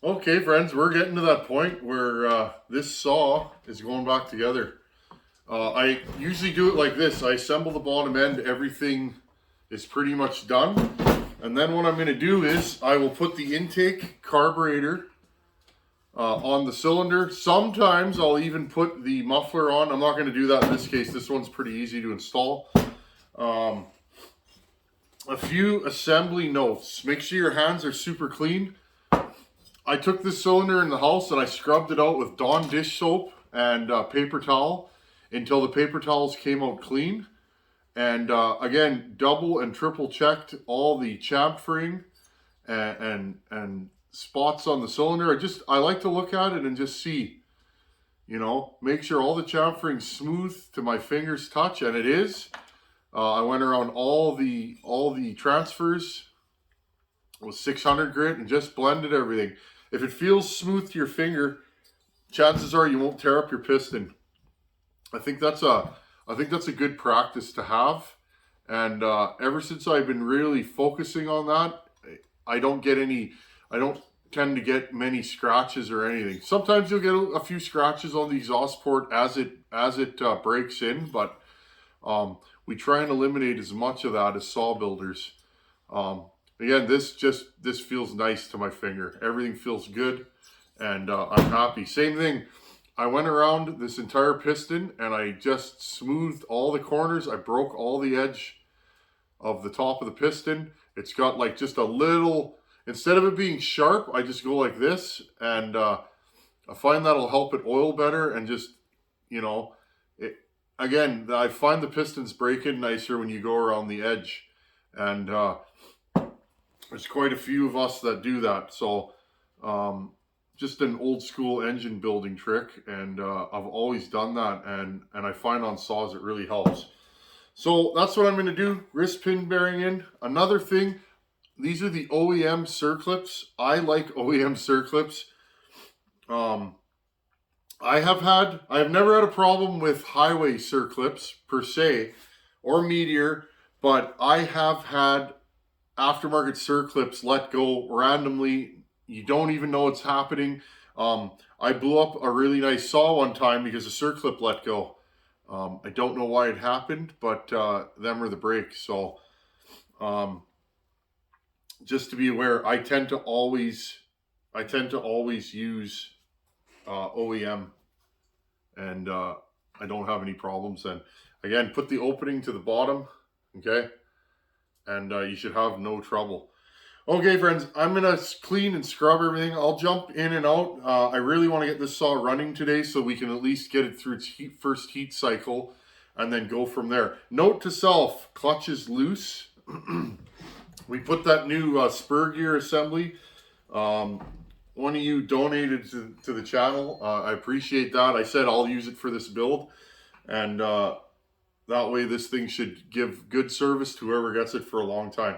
Okay, friends, we're getting to that point where this saw is going back together. I usually do it like this. I assemble the bottom end, everything is pretty much done. And then what I'm going to do is I will put the intake carburetor on the cylinder. Sometimes I'll even put the muffler on. I'm not going to do that in this case. This one's pretty easy to install. A few assembly notes. Make sure your hands are super clean. I took this cylinder in the house and I scrubbed it out with Dawn dish soap and paper towel until the paper towels came out clean. And again, double and triple checked all the chamfering and spots on the cylinder. I like to look at it and just see, make sure all the chamfering's smooth to my fingers touch, and it is. I went around all the transfers with 600 grit and just blended everything. If it feels smooth to your finger, chances are you won't tear up your piston. I think that's a good practice to have. And ever since I've been really focusing on that, I don't tend to get many scratches or anything. Sometimes you'll get a few scratches on the exhaust port as it breaks in, but we try and eliminate as much of that as saw builders. Again, this feels nice to my finger. Everything feels good, and I'm happy. Same thing. I went around this entire piston and I just smoothed all the corners. I broke all the edge of the top of the piston. It's got like just a little, instead of it being sharp, I just go like this, and I find that'll help it oil better. And just, again, I find the pistons break in nicer when you go around the edge. And there's quite a few of us that do that. So just an old school engine building trick, and I've always done that, and I find on saws it really helps. So that's what I'm going to do. Wrist pin bearing in. Another thing, these are the OEM circlips. I like OEM circlips. I have never had a problem with highway circlips per se, or Meteor, but I have had aftermarket circlips let go randomly. You don't even know what's happening. I blew up a really nice saw one time because a circlip let go. I don't know why it happened, but them are the brakes. So just to be aware, I tend to always use OEM, and I don't have any problems. And again, put the opening to the bottom, okay, and you should have no trouble. Okay, friends, I'm going to clean and scrub everything. I'll jump in and out. I really want to get this saw running today so we can at least get it through its first heat cycle and then go from there. Note to self, clutch is loose. We put that new spur gear assembly. One of you donated to the channel. I appreciate that. I said I'll use it for this build. And that way this thing should give good service to whoever gets it for a long time.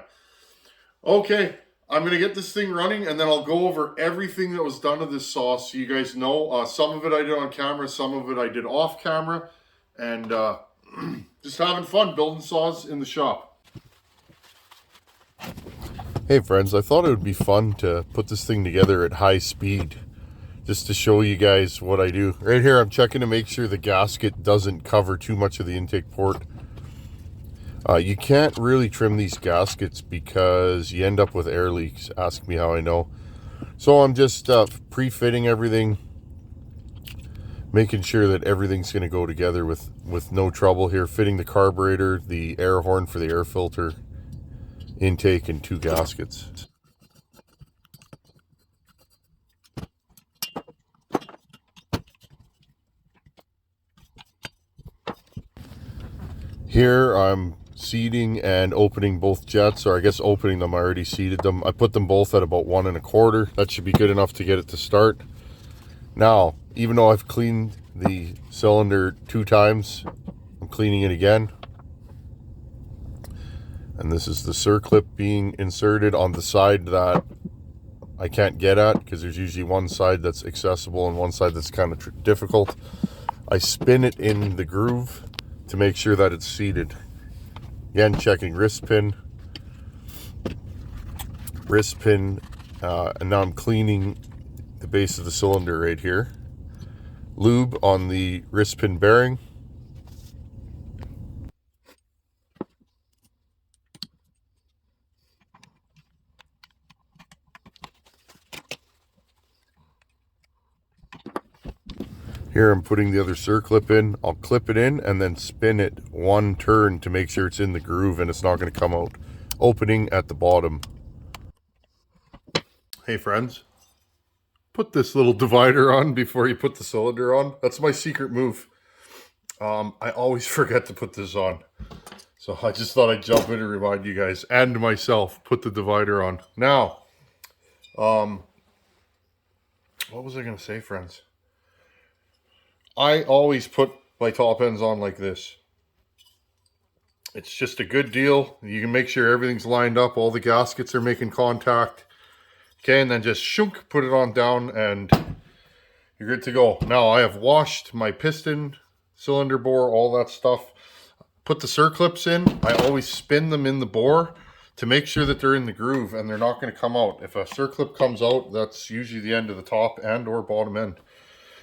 Okay, I'm going to get this thing running, and then I'll go over everything that was done to this saw so you guys know. Some of it I did on camera, some of it I did off camera, and just having fun building saws in the shop. Hey friends, I thought it would be fun to put this thing together at high speed, just to show you guys what I do. Right here I'm checking to make sure the gasket doesn't cover too much of the intake port. You can't really trim these gaskets because you end up with air leaks. Ask me how I know. So I'm just pre-fitting everything, making sure that everything's going to go together with no trouble here. Fitting the carburetor, the air horn for the air filter, intake, and 2 gaskets. Here I'm seating and opening both jets, or I guess opening them. I already seated them. I put them both at about 1 1/4. That should be good enough to get it to start. Now, even though I've cleaned the cylinder 2 times, I'm cleaning it again. And this is the circlip being inserted on the side that I can't get at, because there's usually one side that's accessible and one side that's kind of difficult. I spin it in the groove to make sure that it's seated. Again, checking wrist pin, and now I'm cleaning the base of the cylinder right here. Lube on the wrist pin bearing. Here I'm putting the other circlip in. I'll clip it in and then spin it one turn to make sure it's in the groove and it's not going to come out. Opening at the bottom. Hey friends, put this little divider on before you put the cylinder on. That's my secret move. I always forget to put this on. So I just thought I'd jump in and remind you guys and myself, put the divider on. Now, what was I going to say, friends? I always put my top ends on like this. It's just a good deal. You can make sure everything's lined up. All the gaskets are making contact. Okay, and then just shunk, put it on down and you're good to go. Now I have washed my piston, cylinder bore, all that stuff. Put the circlips in. I always spin them in the bore to make sure that they're in the groove and they're not going to come out. If a circlip comes out, that's usually the end of the top and or bottom end.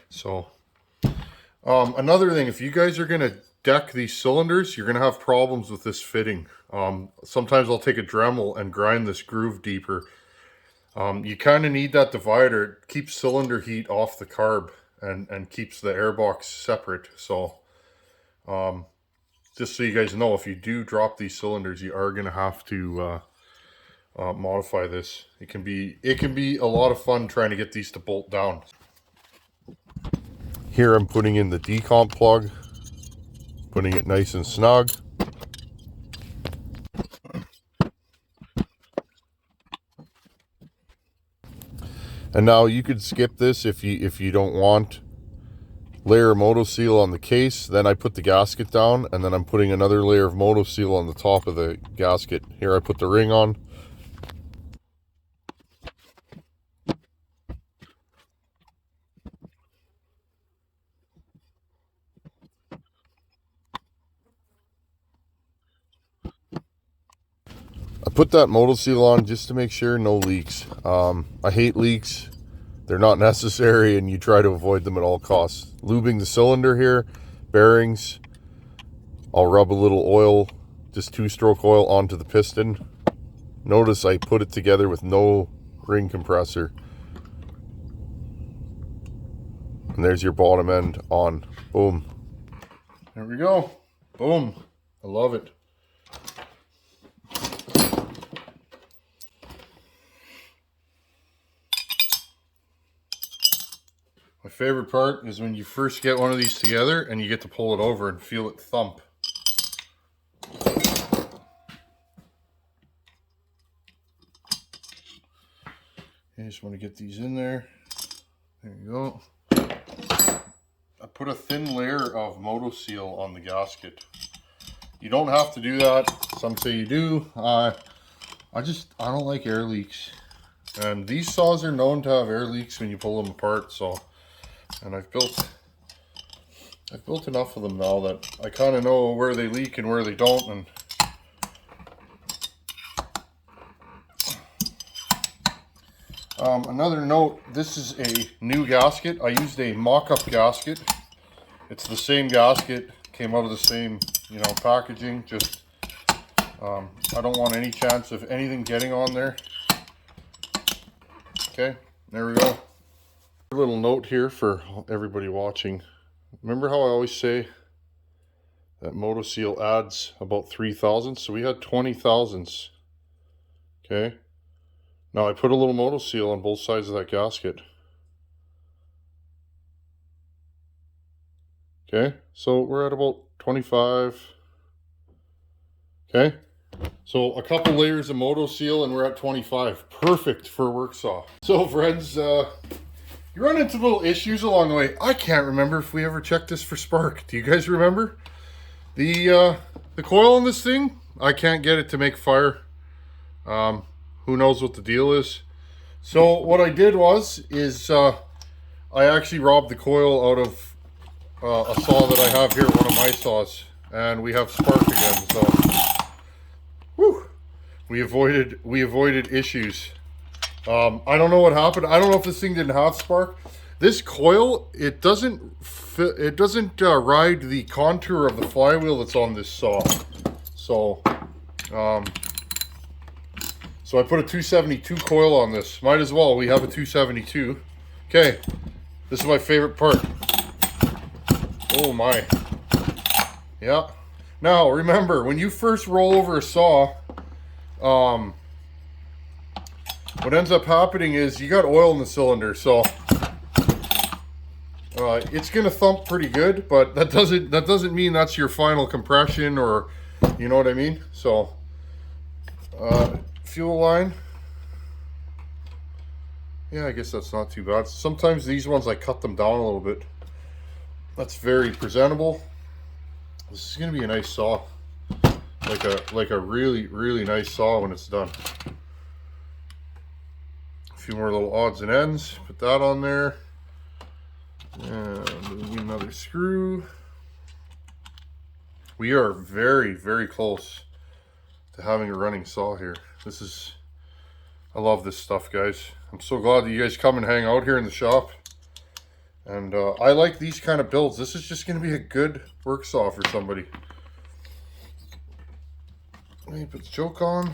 So another thing, if you guys are going to deck these cylinders, you're going to have problems with this fitting. Sometimes I'll take a Dremel and grind this groove deeper. You kind of need that divider. It keeps cylinder heat off the carb and keeps the airbox separate. So just so you guys know, if you do drop these cylinders, you are going to have to modify this. It can be a lot of fun trying to get these to bolt down. Here I'm putting in the decomp plug, putting it nice and snug. And now you could skip this if you don't want. Layer of Moto Seal on the case, then I put the gasket down, and then I'm putting another layer of Moto Seal on the top of the gasket. Here I put the ring on. I put that Moto Seal on just to make sure no leaks. I hate leaks. They're not necessary and you try to avoid them at all costs. Lubing the cylinder here, bearings. I'll rub a little oil, just 2-stroke oil onto the piston. Notice I put it together with no ring compressor. And there's your bottom end on. Boom. There we go. Boom. I love it. My favorite part is when you first get one of these together and you get to pull it over and feel it thump. I just want to get these in there. There you go. I put a thin layer of Moto Seal on the gasket. You don't have to do that. Some say you do. I don't like air leaks. And these saws are known to have air leaks when you pull them apart, so. And I've built enough of them now that I kind of know where they leak and where they don't. And another note, this is a new gasket. I used a mock-up gasket. It's the same gasket, came out of the same, packaging. Just I don't want any chance of anything getting on there. Okay, there we go. A little note here for everybody watching. Remember how I always say that Moto Seal adds about 3 thousandths? So we had 20 thousandths. Okay. Now I put a little Moto Seal on both sides of that gasket. Okay. So we're at about 25. Okay. So a couple layers of Moto Seal and we're at 25. Perfect for a work saw. So friends, you run into little issues along the way. I can't remember if we ever checked this for spark. Do you guys remember? The coil on this thing, I can't get it to make fire. Who knows what the deal is. So what I did is I actually robbed the coil out of a saw that I have here, one of my saws. And we have spark again, so whew, we avoided issues. I don't know what happened. I don't know if this thing didn't have spark. This coil, it doesn't ride the contour of the flywheel that's on this saw. So so I put a 272 coil on this. Might as well. We have a 272. Okay, this is my favorite part. Oh my. Yeah. Now remember, when you first roll over a saw, what ends up happening is you got oil in the cylinder, so it's gonna thump pretty good, but that doesn't mean that's your final compression, or you know what I mean. So fuel line, yeah, I guess that's not too bad. Sometimes these ones I cut them down a little bit. That's very presentable. This is gonna be a nice saw, like a really nice saw when it's done. A few more little odds and ends. Put that on there. And another screw. We are very close to having a running saw here. I love this stuff, guys. I'm so glad that you guys come and hang out here in the shop. And I like these kind of builds. This is just going to be a good work saw for somebody. Let me put the choke on.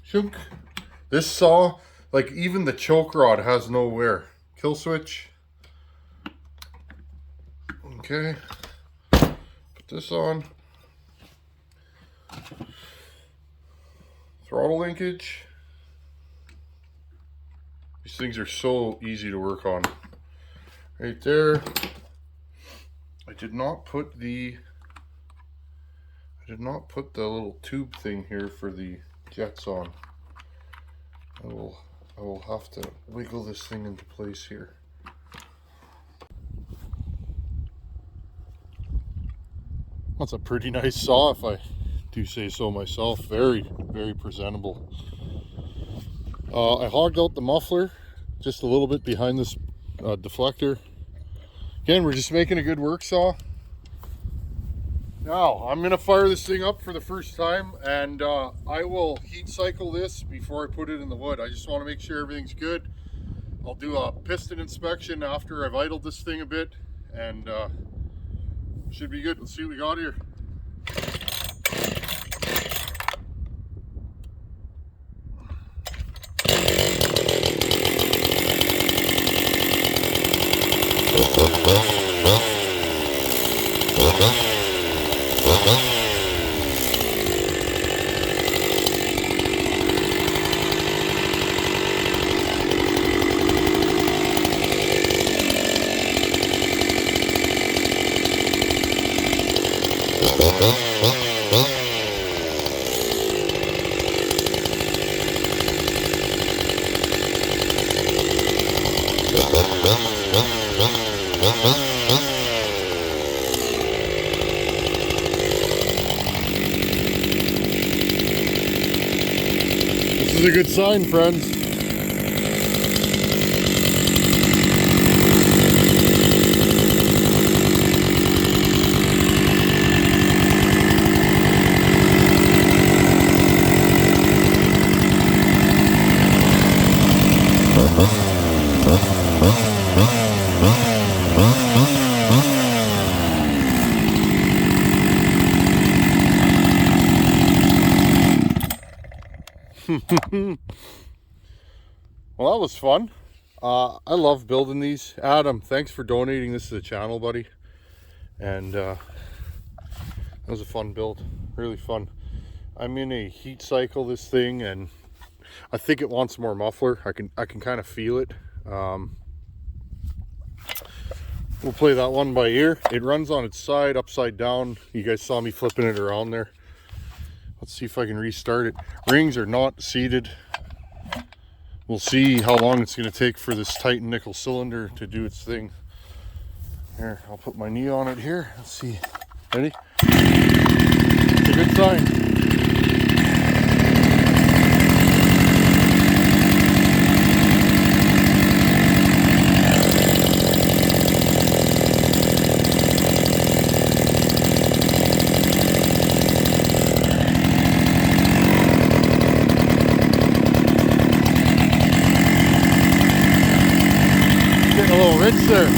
Shunk. This saw, like even the choke rod has no wear. Kill switch. Okay. Put this on. Throttle linkage. These things are so easy to work on. Right there. I did not put the little tube thing here for the jets on. I will have to wiggle this thing into place here. That's a pretty nice saw, if I do say so myself. Very presentable. I hogged out the muffler just a little bit behind this deflector. Again, we're just making a good work saw. Now, I'm going to fire this thing up for the first time, and I will heat cycle this before I put it in the wood. I just want to make sure everything's good. I'll do a piston inspection after I've idled this thing a bit, and should be good. Let's see what we got here. This is a good sign, friends. Well, that was fun. I love building these. Adam, thanks for donating this to the channel, buddy. And that was a fun build. Really fun. I'm in a heat cycle this thing, and I think it wants more muffler. I can kind of feel it. We'll play that one by ear. It runs on its side, upside down. You guys saw me flipping it around there. Let's see if I can restart it. Rings are not seated. We'll see how long it's going to take for this Titan nickel cylinder to do its thing. Here, I'll put my knee on it here. Let's see. Ready? It's a good sign. a little rinse there.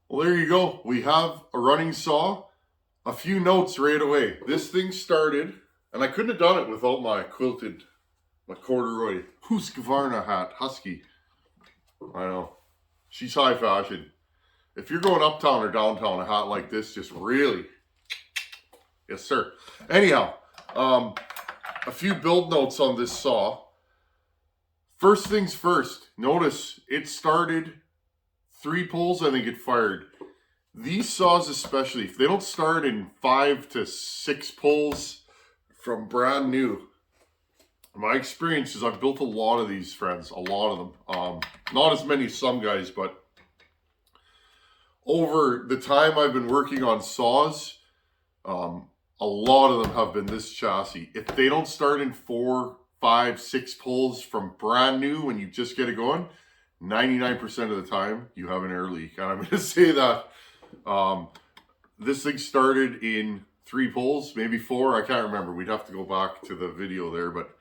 Well, there you go. We have a running saw. A few notes right away. This thing started, and I couldn't have done it without my corduroy Husqvarna hat, Husky. I know. She's high fashion. If you're going uptown or downtown, a hat like this just really, yes sir. Anyhow, a few build notes on this saw. First things first, notice it started 3 pulls, I think it fired. These saws especially, if they don't start in 5 to 6 pulls from brand new, my experience is I've built a lot of these, friends, a lot of them. Not as many as some guys, but over the time I've been working on saws, a lot of them have been this chassis. If they don't start in 4, 5, 6 pulls from brand new when you just get it going, 99% of the time you have an air leak. And I'm going to say that this thing started in 3 pulls, maybe 4. I can't remember. We'd have to go back to the video there, but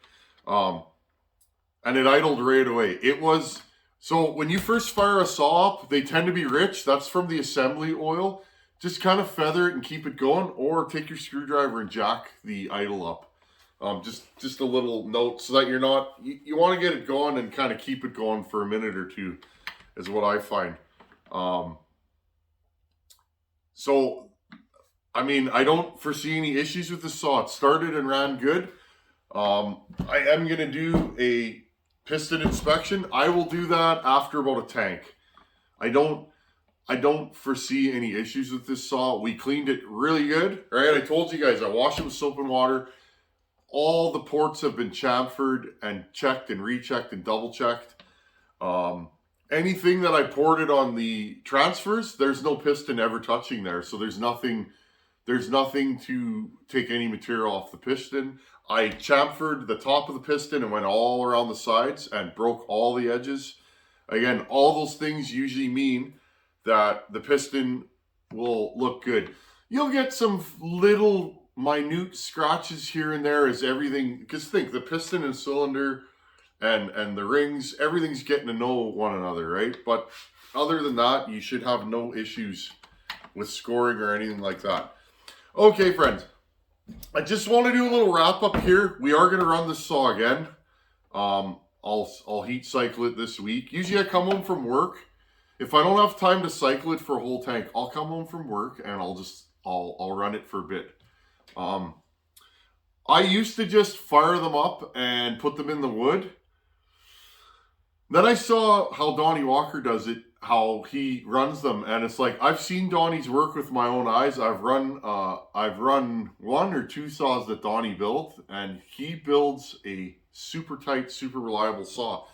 and it idled right away. It was, so when you first fire a saw up, they tend to be rich. That's from the assembly oil. Just kind of feather it and keep it going, or take your screwdriver and jack the idle up. Just a little note so that you're not, you want to get it going and kind of keep it going for a minute or two is what I find. So, I mean, I don't foresee any issues with the saw. It started and ran good. I am going to do a piston inspection. I will do that after about a tank. I don't foresee any issues with this saw. We cleaned it really good. All right, I told you guys I washed it with soap and water. All the ports have been chamfered and checked and rechecked and double checked. Anything that I ported on the transfers, there's no piston ever touching there. So there's nothing to take any material off the piston. I chamfered the top of the piston and went all around the sides and broke all the edges. Again, all those things usually mean that the piston will look good. You'll get some little minute scratches here and there as everything, because think, the piston and cylinder and the rings, everything's getting to know one another, right? But other than that, you should have no issues with scoring or anything like that. Okay, friends, I just want to do a little wrap up here. We are going to run this saw again. I'll heat cycle it this week. Usually I come home from work. If I don't have time to cycle it for a whole tank, I'll come home from work and I'll run it for a bit. I used to just fire them up and put them in the wood. Then I saw how Donnie Walker does it, how he runs them, and it's like I've seen Donnie's work with my own eyes. I've run 1 or 2 saws that Donnie built, and he builds a super tight, super reliable saw.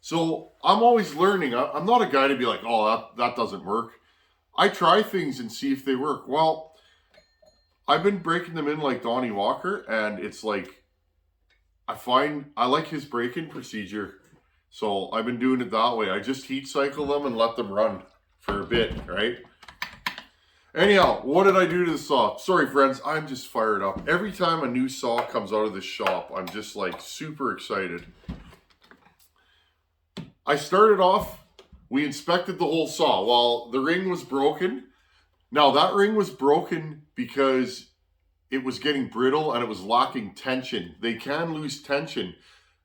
So I'm always learning. I'm not a guy to be like, oh, that doesn't work. I try things and see if they work. Well, I've been breaking them in like Donnie Walker, and it's like I like his break-in procedure. So I've been doing it that way. I just heat cycle them and let them run for a bit, right? Anyhow, what did I do to the saw? Sorry, friends, I'm just fired up. Every time a new saw comes out of this shop, I'm just like super excited. I started off, we inspected the whole saw. Well, the ring was broken. Now, that ring was broken because it was getting brittle and it was lacking tension. They can lose tension.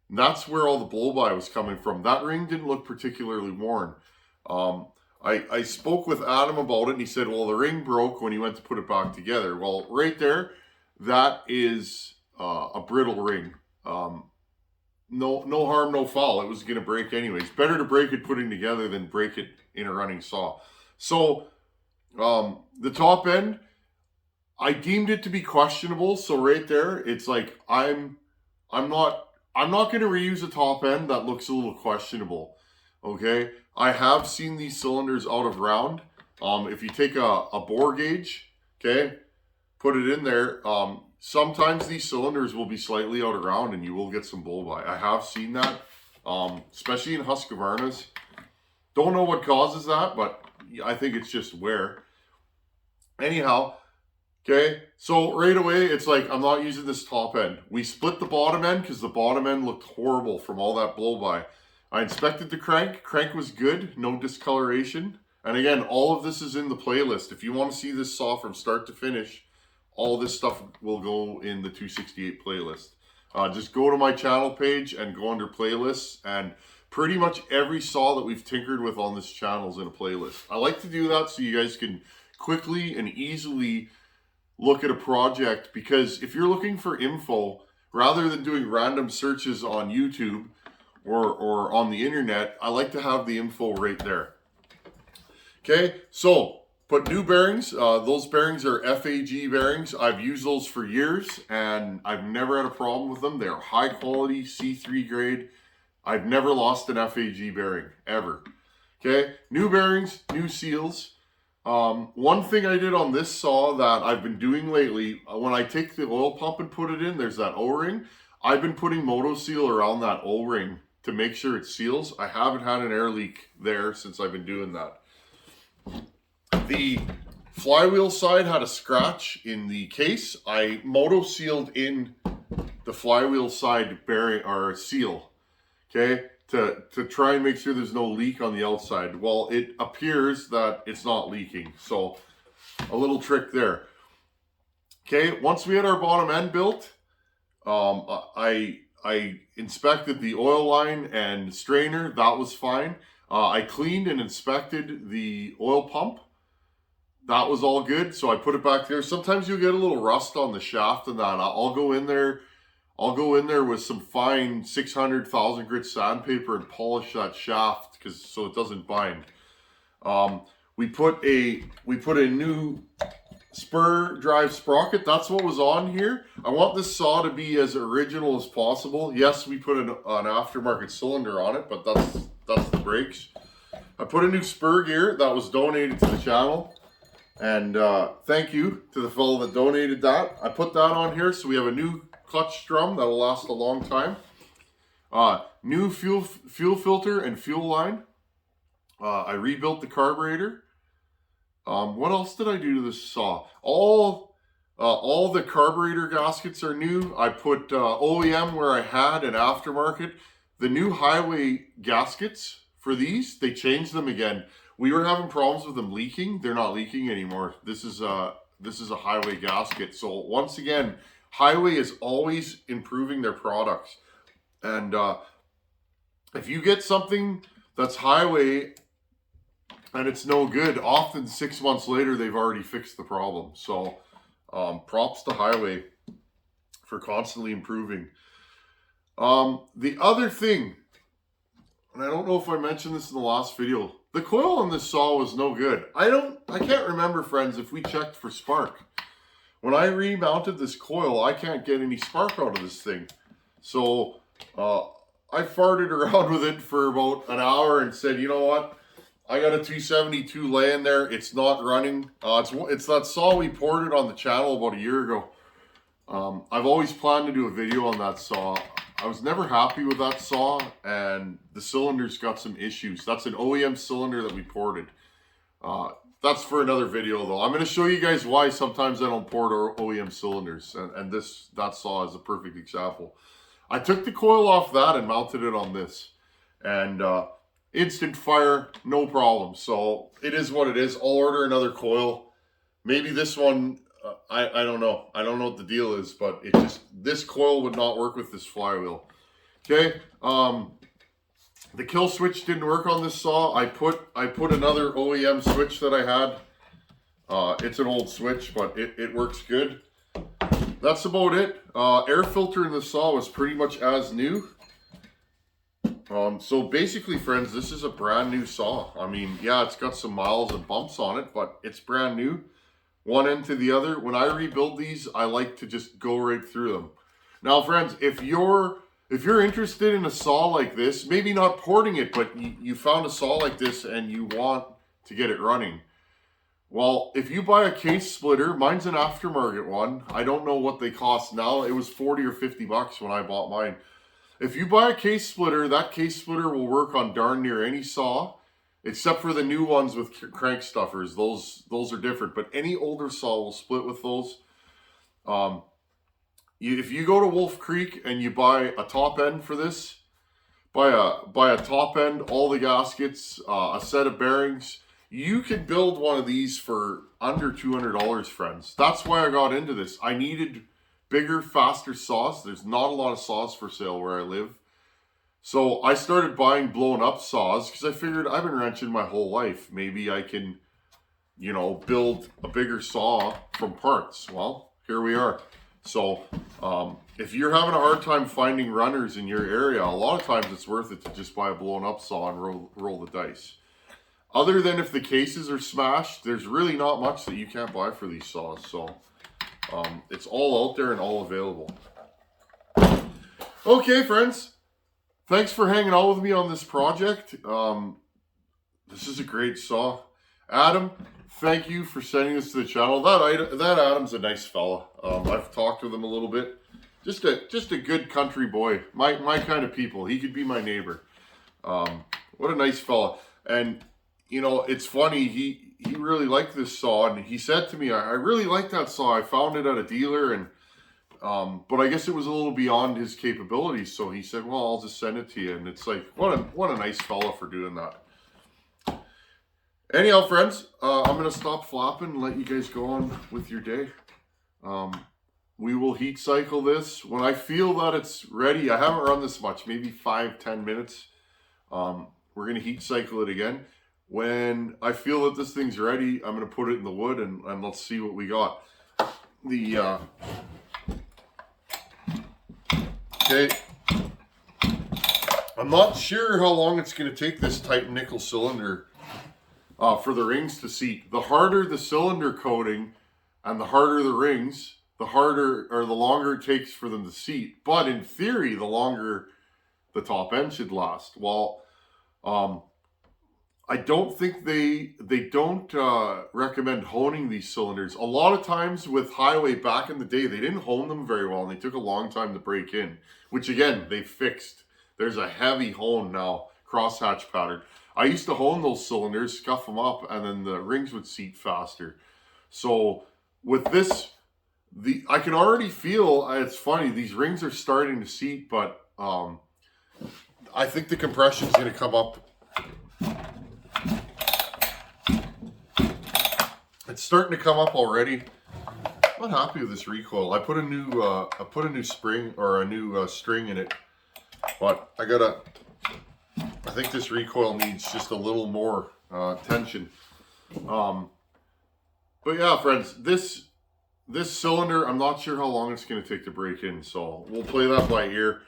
And that's where all the blow-by was coming from. That ring didn't look particularly worn. I spoke with Adam about it, and he said, well, the ring broke when he went to put it back together. Well, right there, that is a brittle ring. No harm, no foul. It was going to break anyways. Better to break it putting together than break it in a running saw. So the top end, I deemed it to be questionable. So right there, it's like I'm not going to reuse a top end that looks a little questionable. Okay, I have seen these cylinders out of round. If you take a bore gauge, okay, put it in there. Sometimes these cylinders will be slightly out of round and you will get some blow-by. I have seen that, especially in Husqvarnas. Don't know what causes that, but I think it's just wear. Anyhow, okay, so right away, it's like, I'm not using this top end. We split the bottom end because the bottom end looked horrible from all that blow-by. I inspected the crank. Crank was good, no discoloration. And again, all of this is in the playlist. If you want to see this saw from start to finish, all this stuff will go in the 268 playlist. Just go to my channel page and go under playlists, and pretty much every saw that we've tinkered with on this channel is in a playlist. I like to do that so you guys can quickly and easily look at a project, because if you're looking for info, rather than doing random searches on YouTube or on the internet, I like to have the info right there. Okay, so put new bearings. Those bearings are FAG bearings. I've used those for years and I've never had a problem with them. They're high quality C3 grade. I've never lost an FAG bearing, ever. Okay, new bearings, new seals. One thing I did on this saw that I've been doing lately, when I take the oil pump and put it in, there's that O-ring. I've been putting Moto Seal around that O-ring to make sure it seals. I haven't had an air leak there since I've been doing that. The flywheel side had a scratch in the case. I Moto Sealed in the flywheel side bearing or seal, okay, to try and make sure there's no leak on the outside. Well, it appears that it's not leaking, so a little trick there. Okay, once we had our bottom end built, I inspected the oil line and strainer. That was fine. I cleaned and inspected the oil pump. That was all good, so I put it back there. Sometimes you'll get a little rust on the shaft and that. I'll go in there with some fine 600,000 grit sandpaper and polish that shaft so it doesn't bind. We put a new spur drive sprocket. That's what was on here. I want this saw to be as original as possible. Yes, we put an aftermarket cylinder on it, but that's the brakes. I put a new spur gear that was donated to the channel. And thank you to the fellow that donated that. I put that on here so we have a new clutch drum that'll last a long time. New fuel filter and fuel line. I rebuilt the carburetor. What else did I do to this saw? All the carburetor gaskets are new. I put OEM where I had an aftermarket. The new highway gaskets for these, they changed them again. We were having problems with them leaking. They're not leaking anymore. This is a highway gasket. So once again, Highway is always improving their products. And if you get something that's Highway and it's no good, often 6 months later they've already fixed the problem. So props to Highway for constantly improving. The other thing, and I don't know if I mentioned this in the last video, the coil on this saw was no good. I can't remember, friends, if we checked for spark. When I remounted this coil, I can't get any spark out of this thing. So I farted around with it for about an hour and said, you know what? I got a 272 laying there. It's not running. It's that saw we ported on the channel about a year ago. I've always planned to do a video on that saw. I was never happy with that saw, and the cylinder's got some issues. That's an OEM cylinder that we ported. That's for another video, though. I'm going to show you guys why sometimes I don't port OEM cylinders, and that saw is a perfect example. I took the coil off that and mounted it on this, and instant fire, no problem. So it is what it is. I'll order another coil. Maybe this one, I don't know. I don't know what the deal is, but this coil would not work with this flywheel. Okay. The kill switch didn't work on this saw. I put another OEM switch that I had. It's an old switch, but it works good. That's about it. Air filter in the saw was pretty much as new. So basically, friends, this is a brand new saw. I mean, yeah, it's got some miles and bumps on it, but it's brand new. One end to the other. When I rebuild these, I like to just go right through them. Now, friends, if you're interested in a saw like this, maybe not porting it, but you found a saw like this and you want to get it running. Well, if you buy a case splitter, mine's an aftermarket one. I don't know what they cost now. It was 40 or 50 bucks when I bought mine. If you buy a case splitter, that case splitter will work on darn near any saw. except for the new ones with crank stuffers. Those are different, but any older saw will split with those. If you go to Wolf Creek and you buy a top end for this, buy a top end, all the gaskets, a set of bearings, you can build one of these for under $200, friends. That's why I got into this. I needed bigger, faster saws. There's not a lot of saws for sale where I live. So I started buying blown up saws because I figured I've been wrenching my whole life. Maybe I can, build a bigger saw from parts. Well, here we are. So if you're having a hard time finding runners in your area, a lot of times it's worth it to just buy a blown up saw and roll the dice. Other than if the cases are smashed, there's really not much that you can't buy for these saws. So it's all out there and all available. Okay, friends. Thanks for hanging out with me on this project. This is a great saw. Adam, thank you for sending this to the channel. That Adam's a nice fella. I've talked with him a little bit. Just a good country boy. My kind of people. He could be my neighbor. What a nice fella. And it's funny, he really liked this saw, and he said to me, I really like that saw. I found it at a dealer, and but I guess it was a little beyond his capabilities. So he said, well, I'll just send it to you. And it's like, what a nice fella for doing that. Anyhow, friends, I'm going to stop flapping and let you guys go on with your day. We will heat cycle this. When I feel that it's ready, I haven't run this much, maybe 5-10 minutes. We're going to heat cycle it again. When I feel that this thing's ready, I'm going to put it in the wood and let's see what we got. Okay, I'm not sure how long it's going to take this tight nickel cylinder for the rings to seat. The harder the cylinder coating and the harder the rings, the longer it takes for them to seat. But in theory, the longer the top end should last. Well, I don't think they don't recommend honing these cylinders. A lot of times with Highway back in the day, they didn't hone them very well, and they took a long time to break in, which again, they fixed. There's a heavy hone now, crosshatch pattern. I used to hone those cylinders, scuff them up, and then the rings would seat faster. So with this, I can already feel, it's funny, these rings are starting to seat, but I think the compression is going to come up. It's starting to come up already. I'm not happy with this recoil. I put a new spring or a new string in it, but I think this recoil needs just a little more tension. But yeah, friends, this cylinder, I'm not sure how long it's going to take to break in, so we'll play that by ear.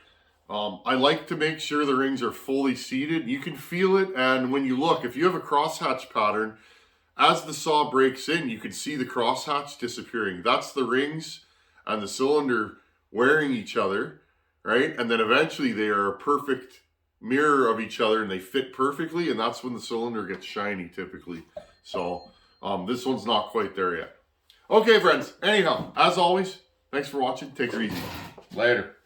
I like to make sure the rings are fully seated. You can feel it, and when you look, if you have a crosshatch pattern, as the saw breaks in, you can see the crosshatch disappearing. That's the rings and the cylinder wearing each other, right? And then eventually they are a perfect mirror of each other and they fit perfectly, and that's when the cylinder gets shiny typically. So this one's not quite there yet. Okay, friends, anyhow, as always, thanks for watching. Take it easy. Later.